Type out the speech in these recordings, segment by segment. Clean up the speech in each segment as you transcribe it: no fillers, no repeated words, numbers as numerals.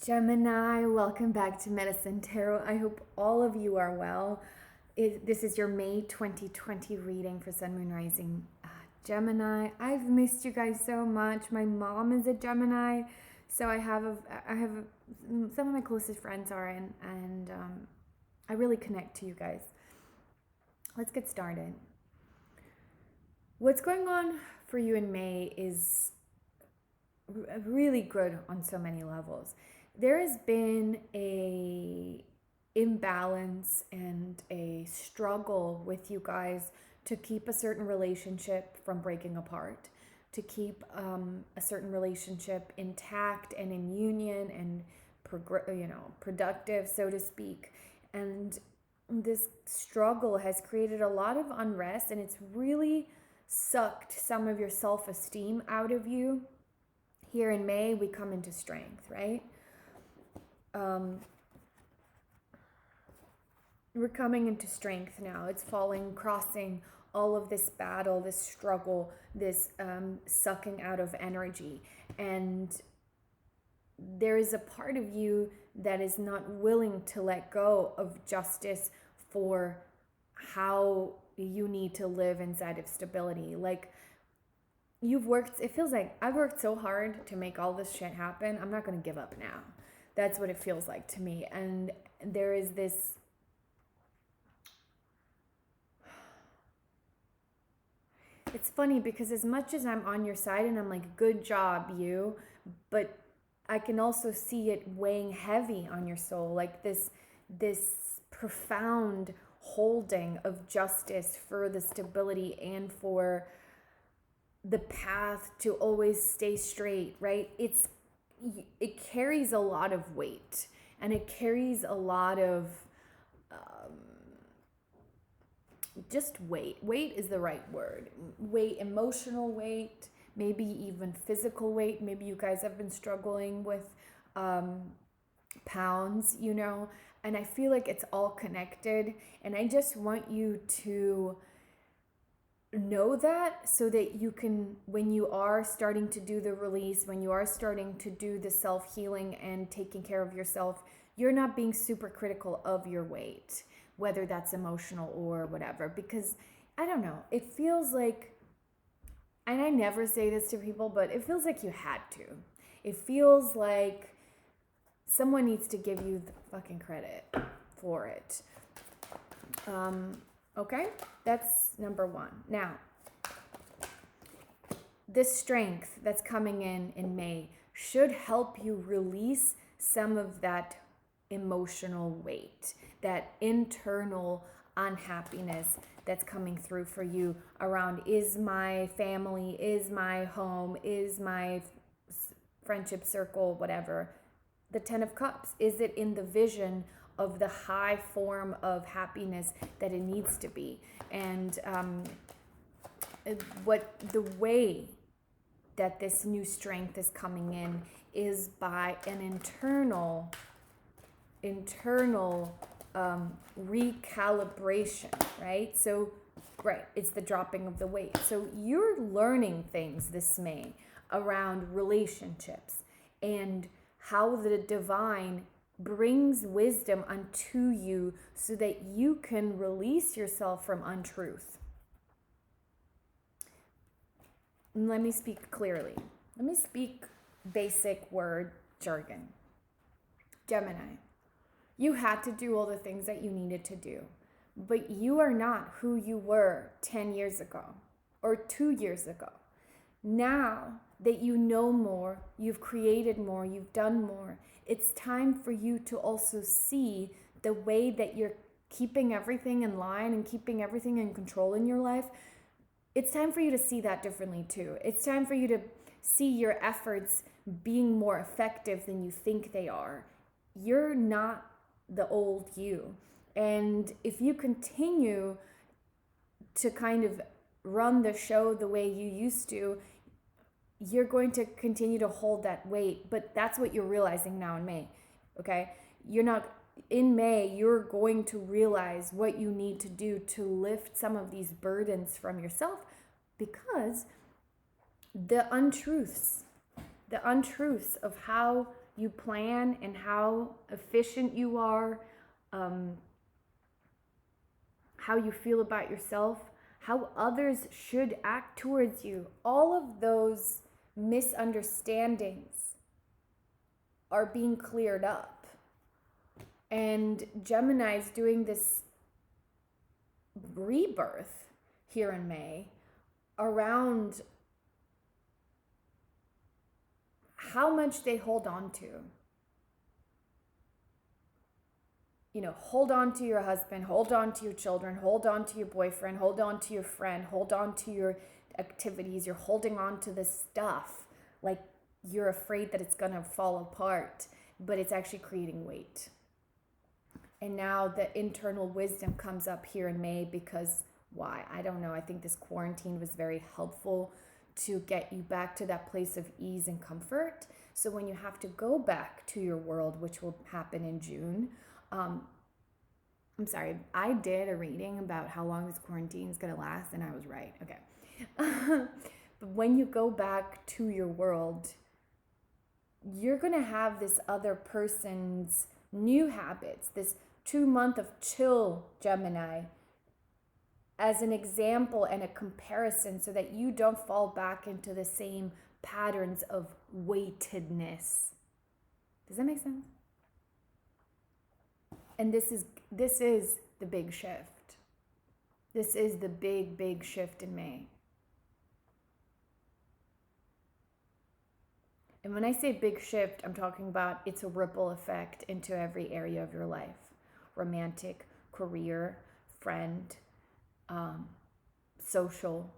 Gemini, welcome back to Medicine Tarot. I hope all of you are well. This is your May 2020 reading for Sun, Moon, Rising Gemini. I've missed you guys so much. My mom is a Gemini, so I have some of my closest friends are, and I really connect to you guys. Let's get started. What's going on for you in May is really good on so many levels. There has been a imbalance and a struggle with you guys to keep a certain relationship from breaking apart, to keep a certain relationship intact and in union and productive, so to speak. And this struggle has created a lot of unrest, and it's really sucked some of your self-esteem out of you. Here in May, we come into strength, right? We're coming into strength now. It's crossing all of this battle, this struggle, this sucking out of energy. And there is a part of you that is not willing to let go of justice for how you need to live inside of stability. Like, it feels like I've worked so hard to make all this shit happen. I'm not going to give up now. That's what it feels like to me. And there is this it's funny because as much as I'm on your side and I'm like, good job, you, but I can also see it weighing heavy on your soul, like this profound holding of justice for the stability and for the path to always stay straight, right? It carries a lot of weight, and it carries a lot of just weight. Weight is the right word. Weight, emotional weight, maybe even physical weight. Maybe you guys have been struggling with pounds, and I feel like it's all connected. And I just want you to know that, so that you can, when you are starting to do the release, when you are starting to do the self-healing and taking care of yourself, you're not being super critical of your weight, whether that's emotional or whatever. Because I don't know, it feels like, and I never say this to people, but it feels like you had to. It feels like someone needs to give you the fucking credit for it. Okay, that's number one. Now, this strength that's coming in May should help you release some of that emotional weight, that internal unhappiness that's coming through for you around, is my family, is my home, is my friendship circle, whatever. The 10 of Cups, is it in the vision of the high form of happiness that it needs to be? And the way that this new strength is coming in is by an internal recalibration, right? So, right, it's the dropping of the weight. So you're learning things this May around relationships and how the divine brings wisdom unto you so that you can release yourself from untruth. Let me speak clearly. Let me speak basic word jargon. Gemini, you had to do all the things that you needed to do, but you are not who you were 10 years ago or 2 years ago. Now that you know more, you've created more, you've done more, it's time for you to also see the way that you're keeping everything in line and keeping everything in control in your life. It's time for you to see that differently too. It's time for you to see your efforts being more effective than you think they are. You're not the old you. And if you continue to kind of run the show the way you used to, you're going to continue to hold that weight. But that's what you're realizing now in May, okay? In May, you're going to realize what you need to do to lift some of these burdens from yourself, because the untruths of how you plan and how efficient you are, how you feel about yourself, how others should act towards you, all of those misunderstandings are being cleared up. And Gemini is doing this rebirth here in May around how much they hold on to. You know, hold on to your husband, hold on to your children, hold on to your boyfriend, hold on to your friend, hold on to your activities. You're holding on to this stuff like you're afraid that it's going to fall apart, but it's actually creating weight. And now the internal wisdom comes up here in May because why? I don't know. I think this quarantine was very helpful to get you back to that place of ease and comfort. So when you have to go back to your world, which will happen in June, I'm sorry, I did a reading about how long this quarantine is going to last, and I was right. Okay. But when you go back to your world, you're going to have this other person's new habits, this 2 month of chill Gemini, as an example and a comparison so that you don't fall back into the same patterns of weightedness. Does that make sense? And this is the big shift. This is the big shift in May. And when I say big shift, I'm talking about it's a ripple effect into every area of your life. Romantic, career, friend, social,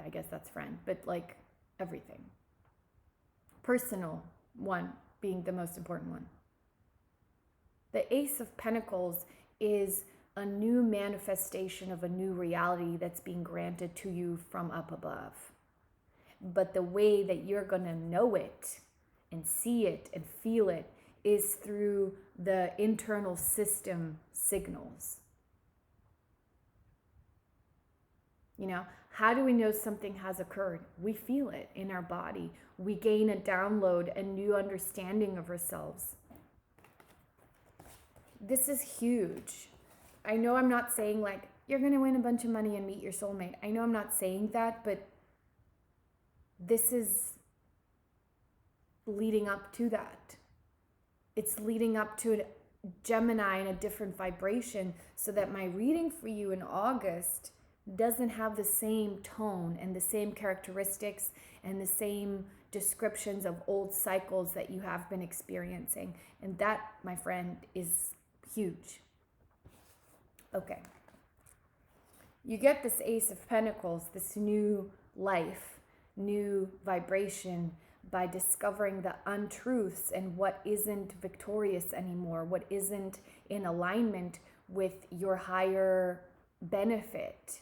I guess that's friend, but like everything. Personal, one being the most important one. The Ace of Pentacles is a new manifestation of a new reality that's being granted to you from up above. But the way that you're going to know it and see it and feel it is through the internal system signals. You know, how do we know something has occurred? We feel it in our body. We gain a download, a new understanding of ourselves. This is huge. I know I'm not saying like, you're going to win a bunch of money and meet your soulmate. I know I'm not saying that, but this is leading up to that. It's leading up to a Gemini in a different vibration so that my reading for you in August doesn't have the same tone and the same characteristics and the same descriptions of old cycles that you have been experiencing. And that, my friend, is huge. Okay. You get this Ace of Pentacles, this new life, new vibration by discovering the untruths and what isn't victorious anymore, what isn't in alignment with your higher benefit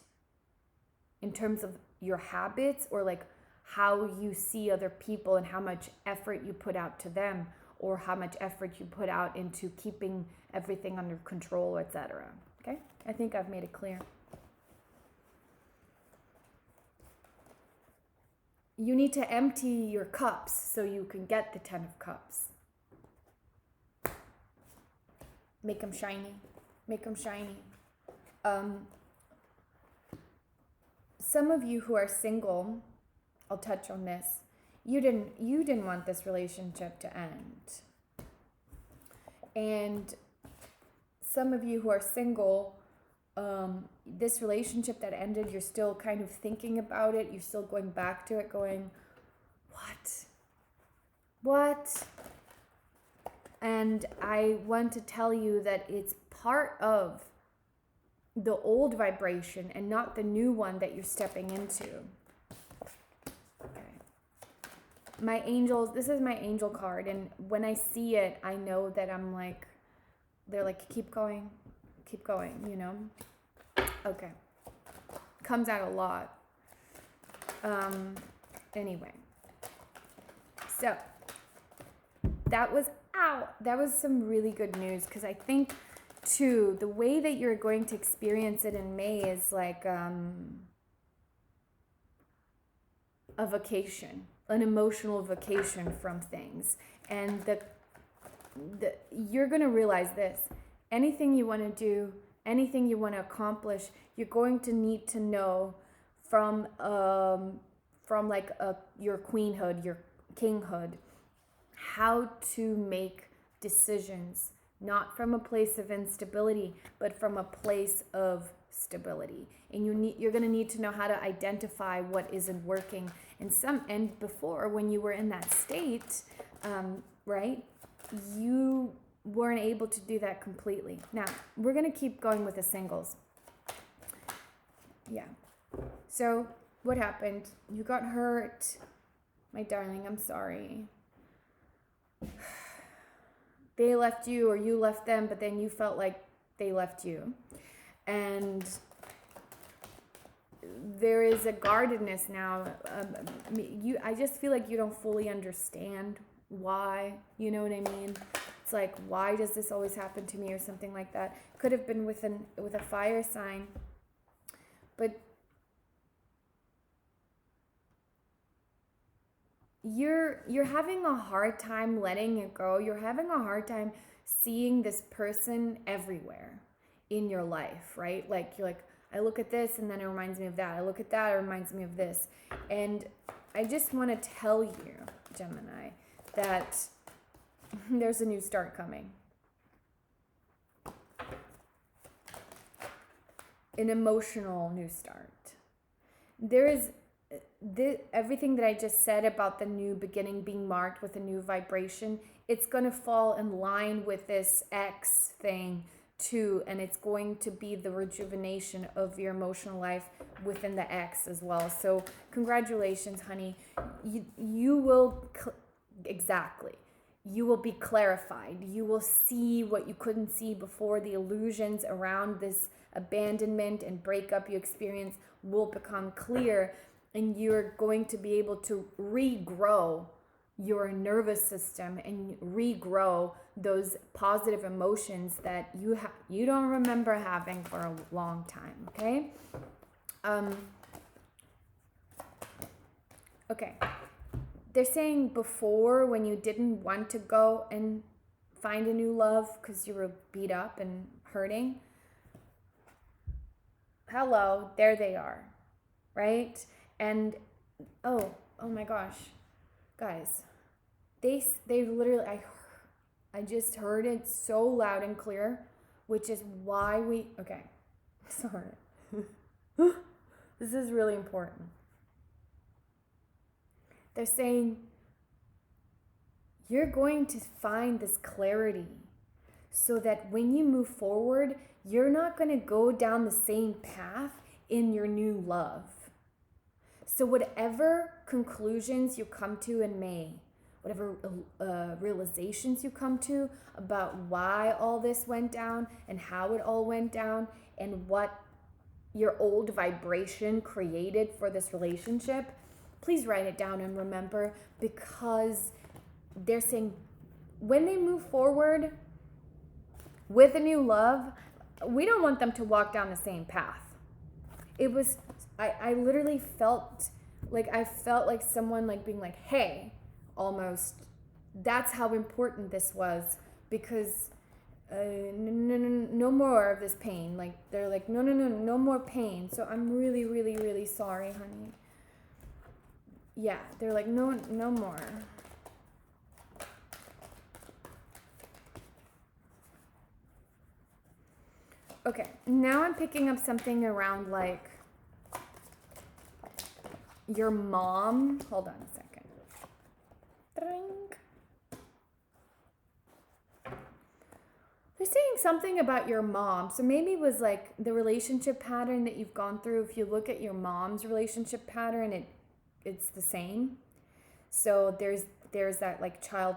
in terms of your habits or like how you see other people and how much effort you put out to them or how much effort you put out into keeping everything under control, etc. Okay? I think I've made it clear. You need to empty your cups so you can get the 10 of Cups. Make them shiny. Make them shiny. Some of you who are single, I'll touch on this. You didn't want this relationship to end. And some of you who are single, this relationship that ended, you're still kind of thinking about it. You're still going back to it going, what? And I want to tell you that it's part of the old vibration and not the new one that you're stepping into. Okay. My angels, this is my angel card. And when I see it, I know that I'm like, they're like, keep going, you know? Okay. Comes out a lot. Anyway. So, that was some really good news because I think, too, the way that you're going to experience it in May is like a vacation, an emotional vacation from things. And you're going to realize this. Anything you want to do, anything you want to accomplish, you're going to need to know from like your queenhood, your kinghood, how to make decisions, not from a place of instability, but from a place of stability. And you're going to need to know how to identify what isn't working. And before, when you were in that state, right, you weren't able to do that completely. Now, we're going to keep going with the singles. Yeah. So, what happened? You got hurt. My darling, I'm sorry. They left you or you left them, but then you felt like they left you. And there is a guardedness now. I just feel like you don't fully understand why. You know what I mean? It's like, why does this always happen to me, or something like that? Could have been with a fire sign, but you're having a hard time letting it go. You're having a hard time seeing this person everywhere in your life, right? Like, you're like, I look at this and then it reminds me of that. I look at that, it reminds me of this. And I just want to tell you, Gemini, that there's a new start coming. An emotional new start. There is everything that I just said about the new beginning being marked with a new vibration. It's going to fall in line with this X thing too, and it's going to be the rejuvenation of your emotional life within the X as well. So congratulations, honey. You will exactly. You will be clarified. You will see what you couldn't see before. The illusions around this abandonment and breakup you experience will become clear, and you're going to be able to regrow your nervous system and regrow those positive emotions that you don't remember having for a long time. Okay. Okay. They're saying before, when you didn't want to go and find a new love because you were beat up and hurting, hello, there they are, right? And oh my gosh, guys, they literally, I just heard it so loud and clear, which is why okay, sorry. This is really important. They're saying you're going to find this clarity so that when you move forward, you're not going to go down the same path in your new love. So whatever conclusions you come to in May, whatever realizations you come to about why all this went down and how it all went down and what your old vibration created for this relationship, please write it down and remember, because they're saying when they move forward with a new love, we don't want them to walk down the same path. It was, I literally felt like someone like being like, hey, almost. That's how important this was, because no more of this pain. Like, they're like, no more pain. So I'm really, really, really sorry, honey. Yeah, they're like, no more. Okay, now I'm picking up something around like your mom. Hold on a second. Drink. They're saying something about your mom. So maybe it was like the relationship pattern that you've gone through. If you look at your mom's relationship pattern, it's the same. So there's that like child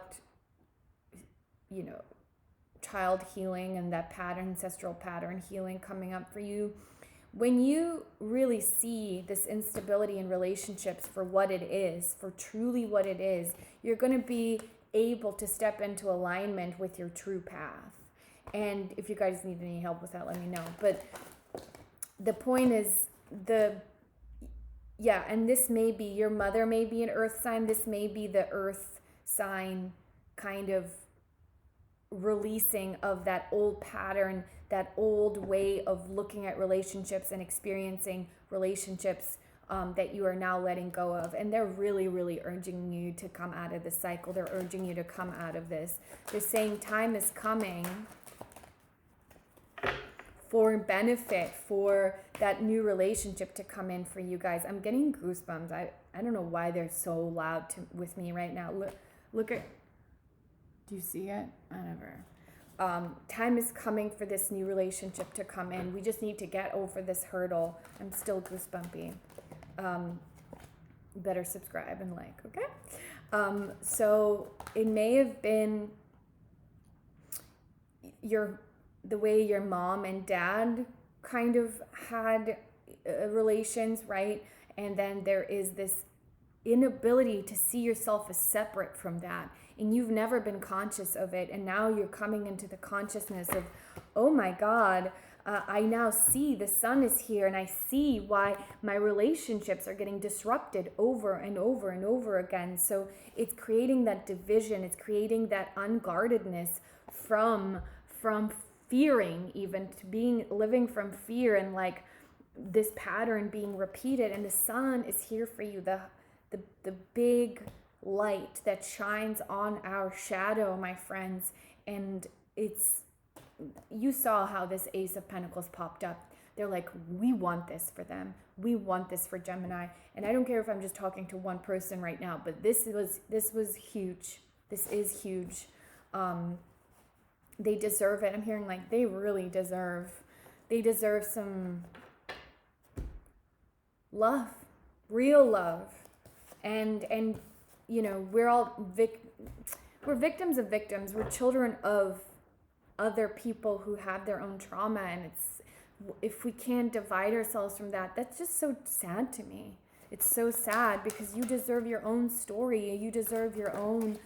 healing and that ancestral pattern healing coming up for you. When you really see this instability in relationships for what it is, for truly what it is, you're going to be able to step into alignment with your true path. And if you guys need any help with that, let me know. But the point is, and this may be, your mother may be an earth sign. This may be the earth sign kind of releasing of that old pattern, that old way of looking at relationships and experiencing relationships that you are now letting go of. And they're really, really urging you to come out of this cycle. They're urging you to come out of this. They're saying time is coming for benefit, for that new relationship to come in for you guys. I'm getting goosebumps. I don't know why they're so loud with me right now. Look at, do you see it? Whatever. Time is coming for this new relationship to come in. We just need to get over this hurdle. I'm still goosebumpy. Better subscribe and like, okay? So it may have been the way your mom and dad kind of had relations, right? And then there is this inability to see yourself as separate from that. And you've never been conscious of it. And now you're coming into the consciousness of, oh my God, I now see the sun is here, and I see why my relationships are getting disrupted over and over and over again. So it's creating that division. It's creating that unguardedness from fearing, even to living from fear, and like this pattern being repeated. And the sun is here for you, the big light that shines on our shadow, my friends. And you saw how this Ace of Pentacles popped up. They're like, we want this for them. We want this for Gemini. And I don't care if I'm just talking to one person right now, but this was huge. This is huge. They deserve it. I'm hearing like they really deserve some love, real love. And you know, we're victims of victims. We're children of other people who have their own trauma, and if we can't divide ourselves from that, that's just so sad to me. It's so sad, because you deserve your own story. You deserve your own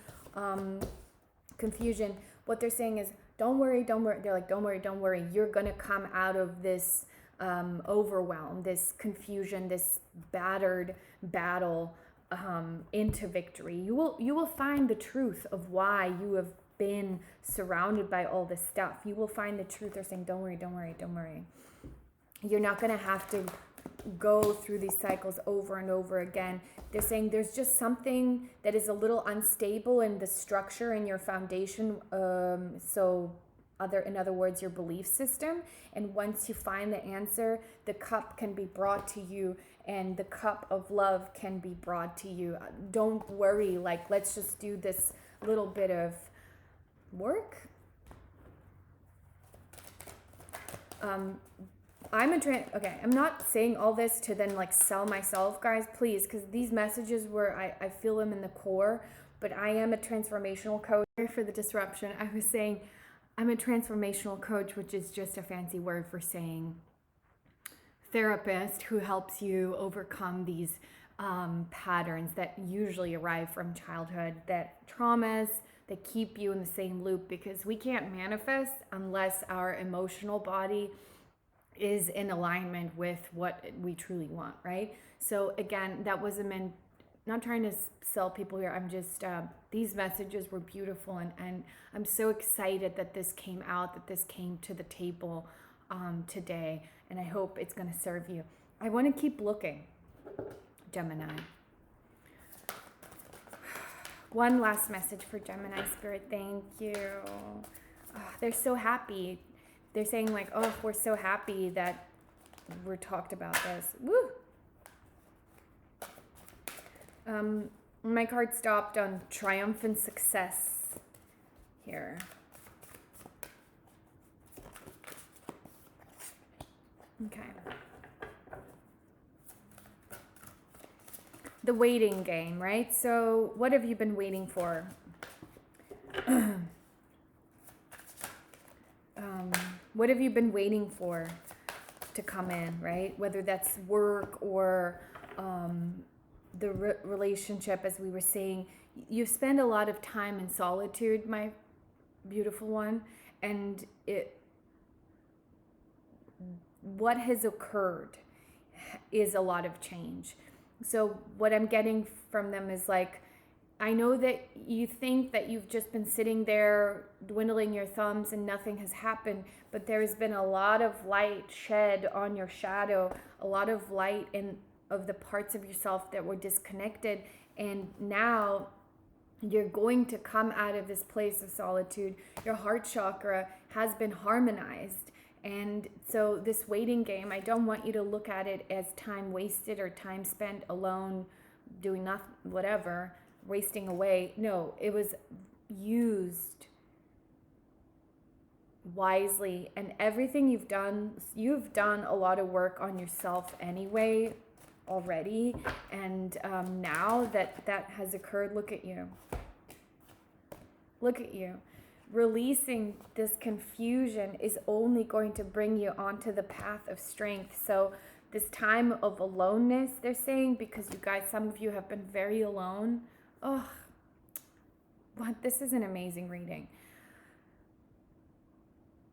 confusion. What they're saying is, don't worry. They're like, don't worry. You're going to come out of this overwhelm, this confusion, this battered battle into victory. You will find the truth of why you have been surrounded by all this stuff. You will find the truth. They're saying, don't worry. You're not going to have to go through these cycles over and over again. They're saying there's just something that is a little unstable in the structure in your foundation. In other words, your belief system. And once you find the answer, the cup can be brought to you, and the cup of love can be brought to you. Don't worry. Like, let's just do this little bit of work. I'm not saying all this to then like sell myself, guys, please, because these messages where I feel them in the core, but I am a transformational coach. For the disruption, I was saying I'm a transformational coach, which is just a fancy word for saying therapist who helps you overcome these patterns that usually arrive from childhood, that traumas that keep you in the same loop, because we can't manifest unless our emotional body is in alignment with what we truly want, right? So again, that was not trying to sell people here. I'm just, these messages were beautiful, and I'm so excited that this came out, that this came to the table today, and I hope it's going to serve you. I want to keep looking, Gemini. One last message for Gemini Spirit. Thank you. Oh, they're so happy. They're saying like, oh, we're so happy that we're talked about this. Woo! My card stopped on triumphant success here. Okay. The waiting game, right? So what have you been waiting for? What have you been waiting for to come in, right? Whether that's work or the relationship, as we were saying. You spend a lot of time in solitude, my beautiful one, and what has occurred is a lot of change. So what I'm getting from them is like, I know that you think that you've just been sitting there dwindling your thumbs and nothing has happened, but there's been a lot of light shed on your shadow, a lot of light in of the parts of yourself that were disconnected, and now you're going to come out of this place of solitude. Your heart chakra has been harmonized. And so this waiting game, I don't want you to look at it as time wasted or time spent alone doing nothing, whatever, wasting away. No, it was used wisely. And everything you've done a lot of work on yourself anyway already. And now that has occurred, look at you. Look at you. Releasing this confusion is only going to bring you onto the path of strength. So this time of aloneness, they're saying, because you guys, some of you have been very alone. Oh, what? This is an amazing reading.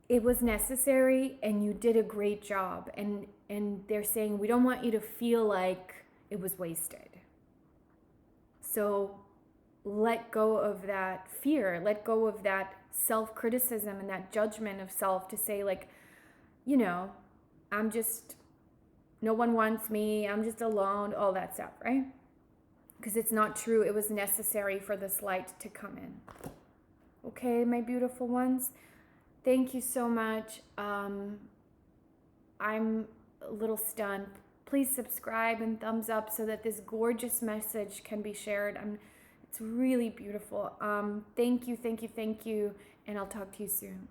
It was necessary and you did a great job. And they're saying, we don't want you to feel like it was wasted. So let go of that fear, let go of that self-criticism and that judgment of self to say, like, you know, no one wants me, I'm just alone, all that stuff, right? Because it's not true. It was necessary for this light to come in. Okay, my beautiful ones, thank you so much. I'm a little stunned. Please subscribe and thumbs up so that this gorgeous message can be shared. It's really beautiful. Thank you, and I'll talk to you soon.